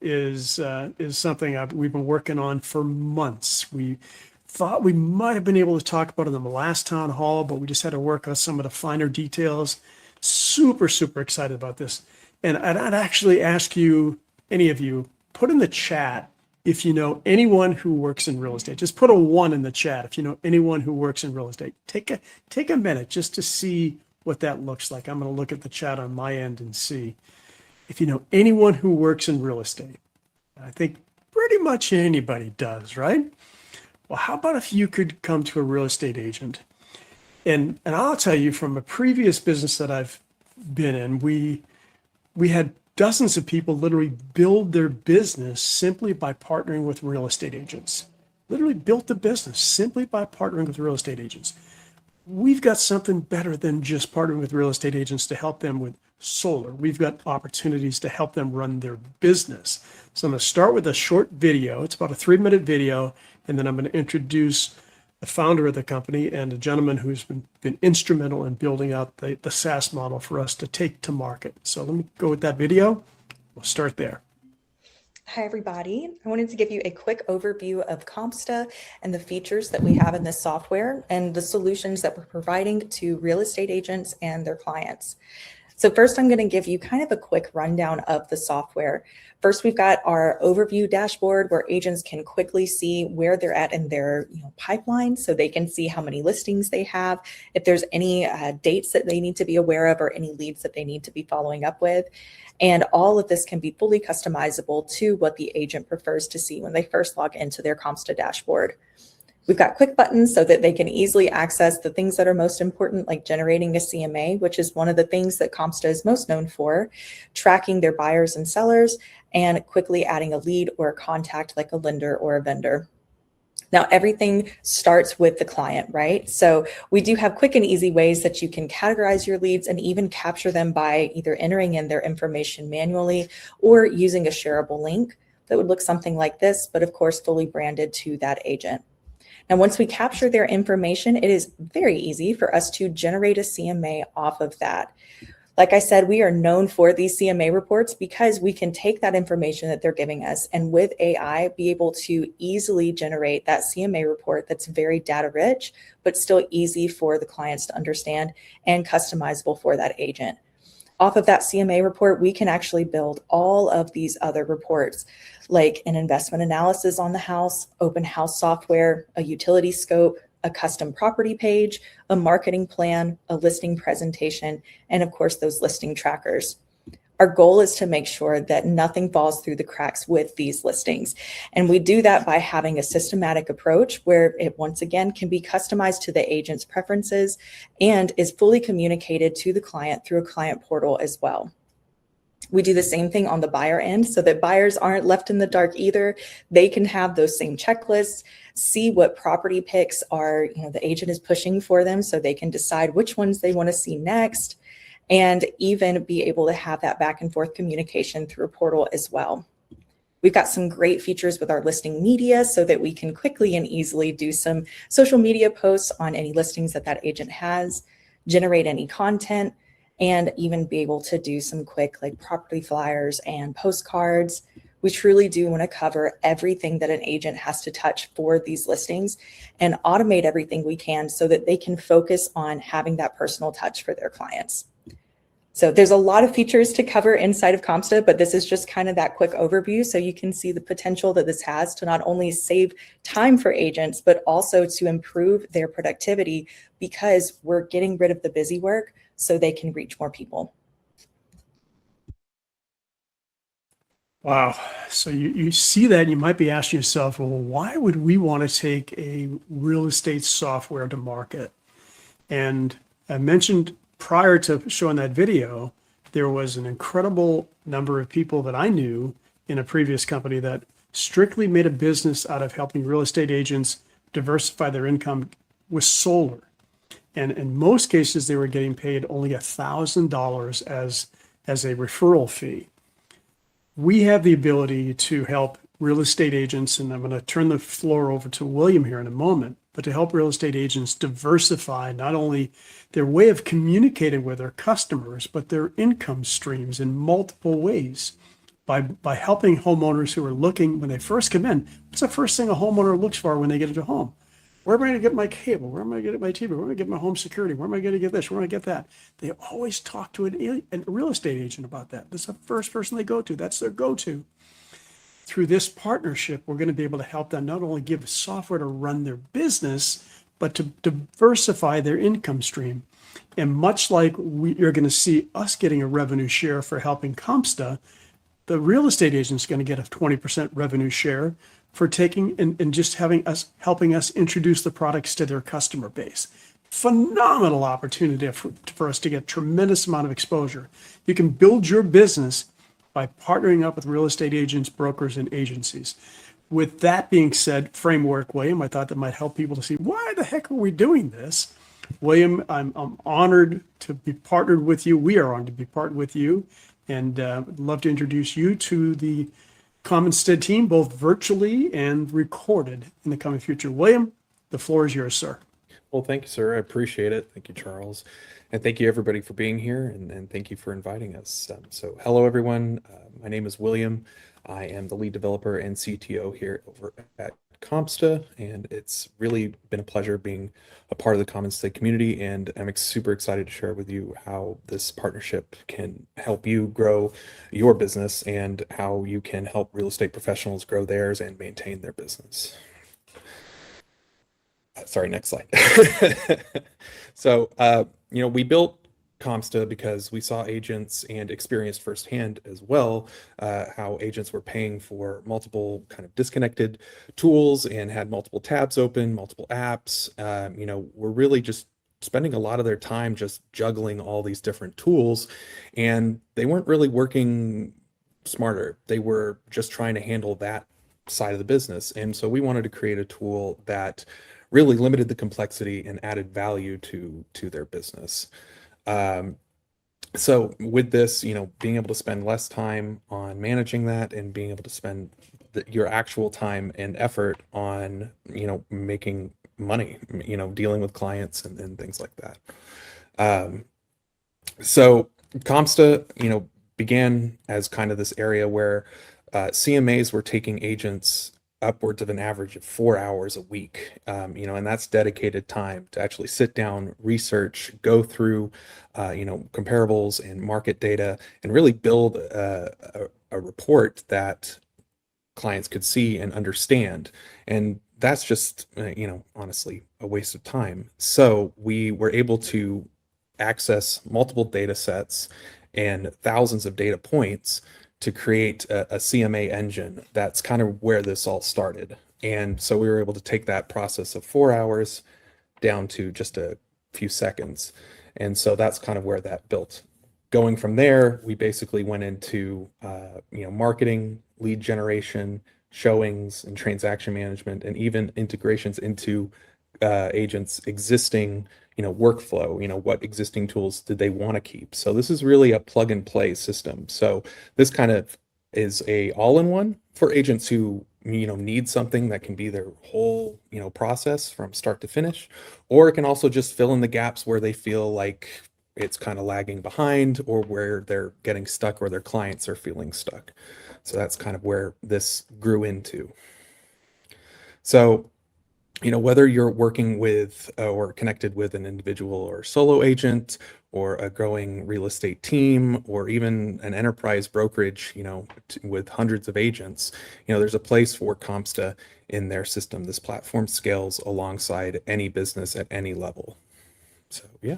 is something we've been working on for months. We thought we might have been able to talk about it in the last town hall, but we just had to work on some of the finer details. Super, super excited about this. And I'd actually ask you, any of you, put in the chat if you know anyone who works in real estate. Just put a 1 in the chat if you know anyone who works in real estate. Take a minute just to see what that looks like. I'm going to look at the chat on my end and see if you know anyone who works in real estate. I think pretty much anybody does, right? Well, how about if you could come to a real estate agent? And I'll tell you, from a previous business that I've been in, we had dozens of people literally build their business simply by partnering with real estate agents. Literally built the business simply by partnering with real estate agents. We've got something better than just partnering with real estate agents to help them with solar. We've got opportunities to help them run their business. So I'm going to start with a short video. It's about a 3-minute video, and then I'm going to introduce the founder of the company and a gentleman who's been instrumental in building out the SaaS model for us to take to market. So let me go with that video. We'll start there. Hi, everybody. I wanted to give you a quick overview of Compsta and the features that we have in this software and the solutions that we're providing to real estate agents and their clients. So first, I'm going to give you kind of a quick rundown of the software. First, we've got our overview dashboard where agents can quickly see where they're at in their pipeline, so they can see how many listings they have, if there's any dates that they need to be aware of or any leads that they need to be following up with. And all of this can be fully customizable to what the agent prefers to see when they first log into their Compsta dashboard. We've got quick buttons so that they can easily access the things that are most important, like generating a CMA, which is one of the things that Compsta is most known for, tracking their buyers and sellers, and quickly adding a lead or a contact like a lender or a vendor. Now, everything starts with the client, right? So we do have quick and easy ways that you can categorize your leads and even capture them by either entering in their information manually or using a shareable link that would look something like this, but of course, fully branded to that agent. Now, once we capture their information, it is very easy for us to generate a CMA off of that. Like I said, we are known for these CMA reports because we can take that information that they're giving us and with AI be able to easily generate that CMA report that's very data rich, but still easy for the clients to understand and customizable for that agent. Off of that CMA report, we can actually build all of these other reports, like an investment analysis on the house, open house software, a utility scope, a custom property page, a marketing plan, a listing presentation, and of course, those listing trackers. Our goal is to make sure that nothing falls through the cracks with these listings. And we do that by having a systematic approach where it once again can be customized to the agent's preferences and is fully communicated to the client through a client portal as well. We do the same thing on the buyer end so that buyers aren't left in the dark either. They can have those same checklists, see what property picks are, the agent is pushing for them so they can decide which ones they want to see next, and even be able to have that back and forth communication through a portal as well. We've got some great features with our listing media so that we can quickly and easily do some social media posts on any listings that agent has, generate any content, and even be able to do some quick like property flyers and postcards. We truly do want to cover everything that an agent has to touch for these listings and automate everything we can so that they can focus on having that personal touch for their clients. So there's a lot of features to cover inside of Compsta, but this is just kind of that quick overview so you can see the potential that this has to not only save time for agents, but also to improve their productivity because we're getting rid of the busy work so they can reach more people. Wow. So you see that, and you might be asking yourself, well, why would we want to take a real estate software to market? And I mentioned prior to showing that video, there was an incredible number of people that I knew in a previous company that strictly made a business out of helping real estate agents diversify their income with solar. And in most cases, they were getting paid only $1,000 as a referral fee. We have the ability to help real estate agents, and I'm going to turn the floor over to William here in a moment, but to help real estate agents diversify not only their way of communicating with their customers, but their income streams in multiple ways. by helping homeowners who are looking when they first come in. What's the first thing a homeowner looks for when they get into a home? Where am I going to get my cable? Where am I going to get my TV? Where am I going to get my home security? Where am I going to get this? Where am I going to get that? They always talk to a real estate agent about that. That's the first person they go to. That's their go-to. Through this partnership, we're going to be able to help them not only give software to run their business, but to diversify their income stream. And much like you're going to see us getting a revenue share for helping Compsta, the real estate agent is going to get a 20% revenue share for taking and just helping us introduce the products to their customer base. Phenomenal opportunity for us to get tremendous amount of exposure. You can build your business by partnering up with real estate agents, brokers, and agencies. With that being said, framework, William, I thought that might help people to see why the heck are we doing this? William, I'm honored to be partnered with you. We are honored to be partnered with you, and I'd love to introduce you to the Compsta team, both virtually and recorded in the coming future. William, the floor is yours, sir. Well, thank you, sir. I appreciate it. Thank you, Charles. And thank you, everybody, for being here. And thank you for inviting us. So hello, everyone. My name is William. I am the lead developer and CTO here over at Compsta. And it's really been a pleasure being a part of the Compsta community. And I'm super excited to share with you how this partnership can help you grow your business and how you can help real estate professionals grow theirs and maintain their business. Sorry, next slide. So, we built Compsta because we saw agents and experienced firsthand as well how agents were paying for multiple kind of disconnected tools and had multiple tabs open, multiple apps. We're really just spending a lot of their time just juggling all these different tools, and they weren't really working smarter. They were just trying to handle that side of the business. And so we wanted to create a tool that really limited the complexity and added value to their business. So with this, being able to spend less time on managing that and being able to spend your actual time and effort on, making money, dealing with clients and things like that. So Compsta, began as kind of this area where CMAs were taking agents upwards of an average of 4 hours a week, and that's dedicated time to actually sit down, research, go through, comparables and market data, and really build a report that clients could see and understand. And that's just, honestly, a waste of time. So we were able to access multiple data sets and thousands of data points to create a CMA engine. That's kind of where this all started. And so we were able to take that process of 4 hours down to just a few seconds. And so that's kind of where that built. Going from there, we basically went into marketing, lead generation, showings, and transaction management, and even integrations into agents' existing workflow, what existing tools did they want to keep. So this is really a plug and play system. So this kind of is a all-in-one for agents who need something that can be their whole process from start to finish, or it can also just fill in the gaps where they feel like it's kind of lagging behind, or where they're getting stuck, or their clients are feeling stuck. So that's kind of where this grew into. So whether you're working with or connected with an individual or solo agent, or a growing real estate team, or even an enterprise brokerage, with hundreds of agents, there's a place for Compsta in their system. This platform scales alongside any business at any level. So, yeah.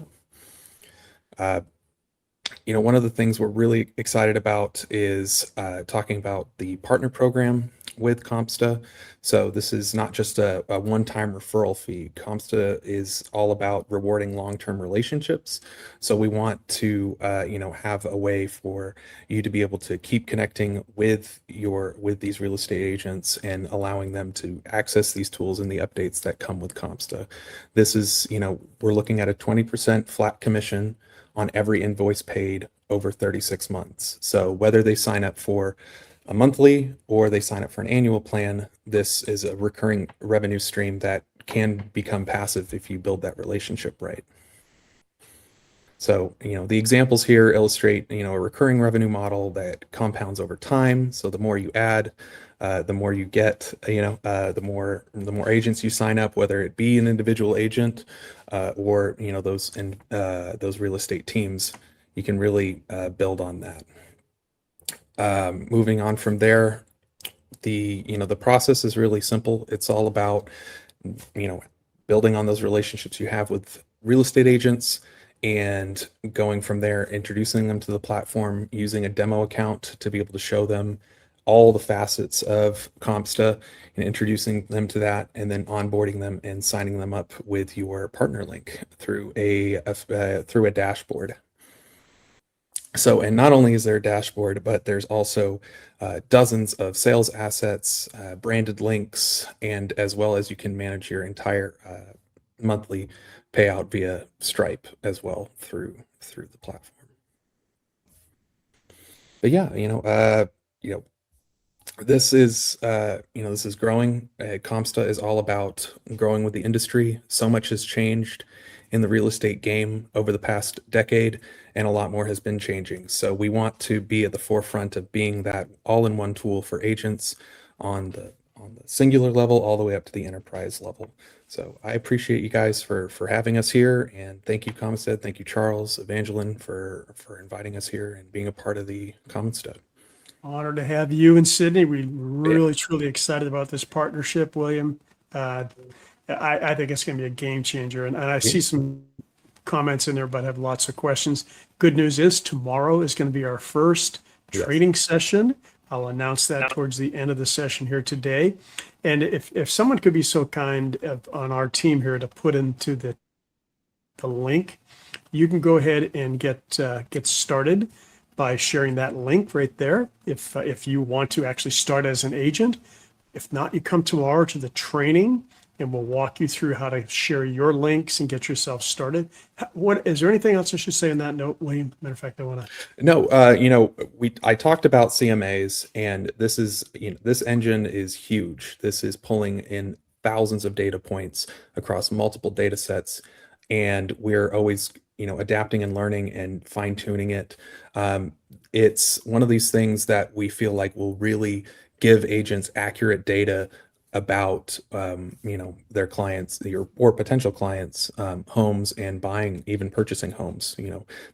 One of the things we're really excited about is talking about the partner program with Compsta. So this is not just a one-time referral fee. Compsta is all about rewarding long-term relationships. So we want to, have a way for you to be able to keep connecting with these real estate agents and allowing them to access these tools and the updates that come with Compsta. This is, we're looking at a 20% flat commission on every invoice paid over 36 months. So whether they sign up for a monthly or they sign up for an annual plan, this is a recurring revenue stream that can become passive if you build that relationship right. So, the examples here illustrate, a recurring revenue model that compounds over time. So the more you add, the more you get, the more agents you sign up, whether it be an individual agent or, those real estate teams, you can really build on that. Moving on from there, the process is really simple. It's all about, building on those relationships you have with real estate agents and going from there, introducing them to the platform, using a demo account to be able to show them all the facets of Compsta and introducing them to that, and then onboarding them and signing them up with your partner link through a dashboard. So, and not only is there a dashboard, but there's also dozens of sales assets, branded links, and as well as you can manage your entire monthly payout via Stripe as well through the platform. But yeah, this is growing. Compsta is all about growing with the industry. So much has changed in the real estate game over the past decade, and a lot more has been changing. So we want to be at the forefront of being that all-in-one tool for agents on the singular level all the way up to the enterprise level. So I appreciate you guys for having us here, and thank you, Compsta. Thank you, Charles, Evangeline, for inviting us here and being a part of the Compsta. Honored to have you and Sydney. We're really, truly excited about this partnership, William. I think it's going to be a game changer. And I see some comments in there, but have lots of questions. Good news is tomorrow is going to be our first training session. I'll announce that towards the end of the session here today. And if someone could be so kind on our team here to put into the link, you can go ahead and get started by sharing that link right there. If you want to actually start as an agent, if not, you come tomorrow to the training and we'll walk you through how to share your links and get yourself started. What is there anything else I should say on that note, William? Matter of fact, I want to. No, I talked about CMAs, and this engine is huge. This is pulling in thousands of data points across multiple data sets, and we're always adapting and learning and fine tuning it. It's one of these things that we feel like will really give agents accurate data about their clients or potential clients homes and even purchasing homes.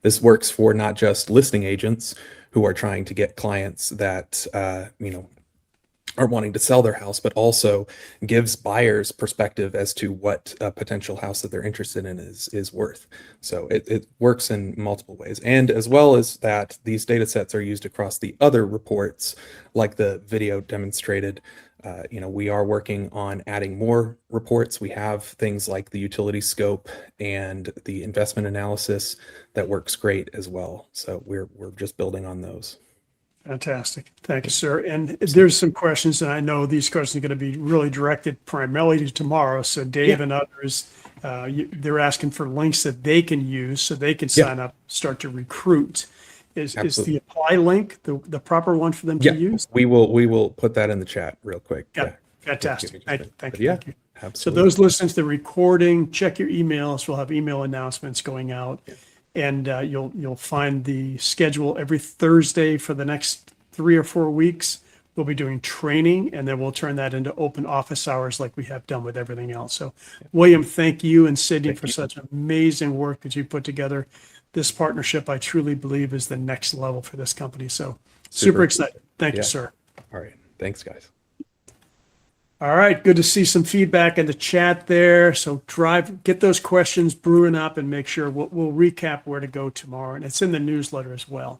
This works for not just listing agents who are trying to get clients that are wanting to sell their house, but also gives buyers perspective as to what a potential house that they're interested in is worth. So it works in multiple ways. And as well as that, these data sets are used across the other reports, like the video demonstrated. We are working on adding more reports. We have things like the utility scope and the investment analysis that works great as well. So we're just building on those. Fantastic. Thank you, sir. And there's some questions, and I know these questions are going to be really directed primarily to tomorrow. So Dave and others, they're asking for links that they can use so they can sign up, start to recruit. Is the apply link the proper one for them to use? We will put that in the chat real quick. Fantastic. Thank you. Absolutely. So those listening to the recording, check your emails. We'll have email announcements going out. And you'll find the schedule every Thursday for the next 3 or 4 weeks. We'll be doing training, and then we'll turn that into open office hours like we have done with everything else. So, William, thank you and Sydney for such amazing work that you put together. This partnership, I truly believe, is the next level for this company. So super excited. Thank you, sir. All right. Thanks, guys. All right, good to see some feedback in the chat there. So get those questions brewing up and make sure we'll recap where to go tomorrow. And it's in the newsletter as well.